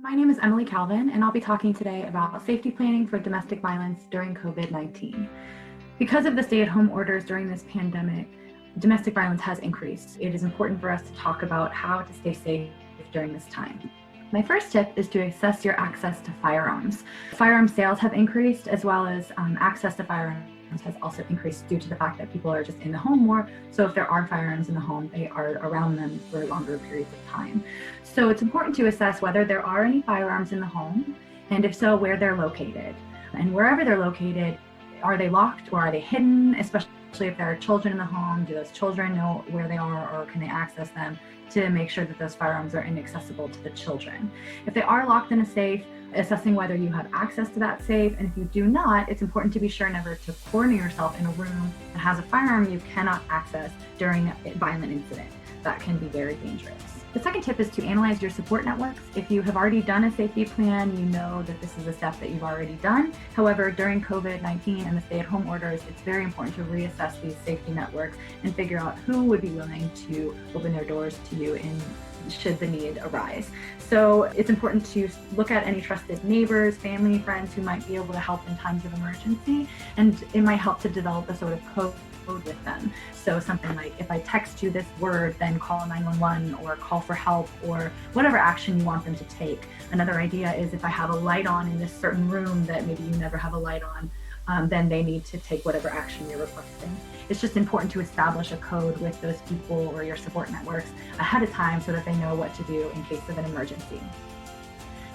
My name is Emily Calvin, and I'll be talking today about safety planning for domestic violence during COVID-19. Because of the stay-at-home orders during this pandemic, domestic violence has increased. It is important for us to talk about how to stay safe during this time. My first tip is to assess your access to firearms. Firearm sales have increased, as well as access to firearms has also increased due to the fact that people are just in the home more. So if there are firearms in the home, they are around them for longer periods of time. So it's important to assess whether there are any firearms in the home, and if so, where they're located. And wherever they're located, are they locked or are they hidden? Especially if there are children in the home, do those children know where they are, or can they access them to make sure that those firearms are inaccessible to the children? If they are locked in a safe, assessing whether you have access to that safe, and if you do not, it's important to be sure never to corner yourself in a room that has a firearm you cannot access during a violent incident. That can be very dangerous. The second tip is to analyze your support networks. If you have already done a safety plan, you know that this is a step that you've already done. However, during COVID-19 and the stay-at-home orders, it's very important to reassess these safety networks and figure out who would be willing to open their doors to you should the need arise. So it's important to look at any trusted neighbors, family, friends who might be able to help in times of emergency, and it might help to develop a sort of code with them. So something like, if I text you this word, then call 911 or call for help, or whatever action you want them to take. Another idea is, if I have a light on in this certain room that maybe you never have a light on, then they need to take whatever action you're requesting. It's just important to establish a code with those people or your support networks ahead of time so that they know what to do in case of an emergency.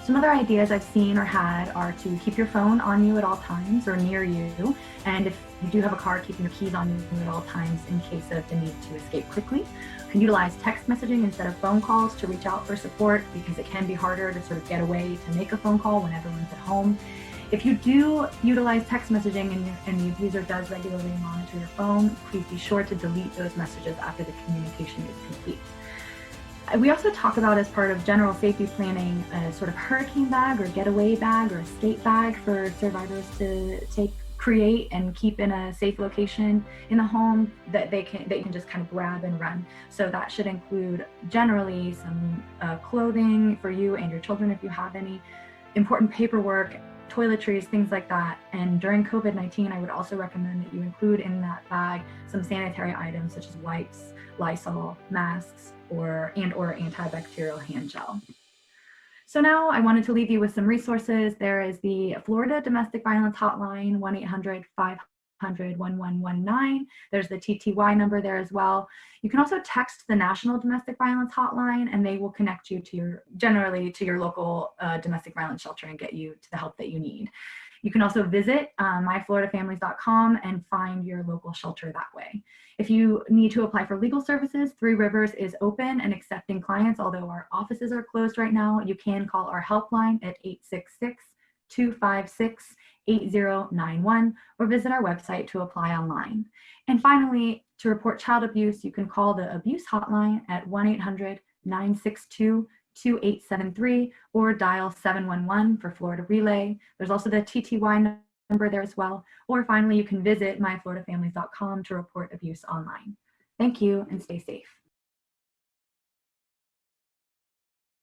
Some other ideas I've seen or had are to keep your phone on you at all times or near you. And if you do have a car, keeping your keys on you at all times in case of the need to escape quickly. You can utilize text messaging instead of phone calls to reach out for support, because it can be harder to sort of get away to make a phone call when everyone's at home. If you do utilize text messaging and the abuser does regularly monitor your phone, please be sure to delete those messages after the communication is complete. We also talk about, as part of general safety planning, a sort of hurricane bag or getaway bag or escape bag for survivors to create and keep in a safe location in the home that they can just kind of grab and run. So that should include generally some clothing for you and your children if you have any, important paperwork, toiletries, things like that. And during COVID-19, I would also recommend that you include in that bag some sanitary items such as wipes, Lysol, masks, or antibacterial hand gel. So now I wanted to leave you with some resources. There is the Florida Domestic Violence Hotline, 1-800-500-1119. There's the TTY number there as well. You can also text the National Domestic Violence Hotline, and they will connect you to your local domestic violence shelter and get you to the help that you need. You can also visit myfloridafamilies.com and find your local shelter that way. If you need to apply for legal services, Three Rivers is open and accepting clients. Although our offices are closed right now, you can call our helpline at 866-256-8091 or visit our website to apply online. And finally, to report child abuse, you can call the abuse hotline at 1-800-962-2873 or dial 711 for Florida Relay. There's also the TTY number there as well. Or finally, you can visit myfloridafamilies.com to report abuse online. Thank you, and stay safe.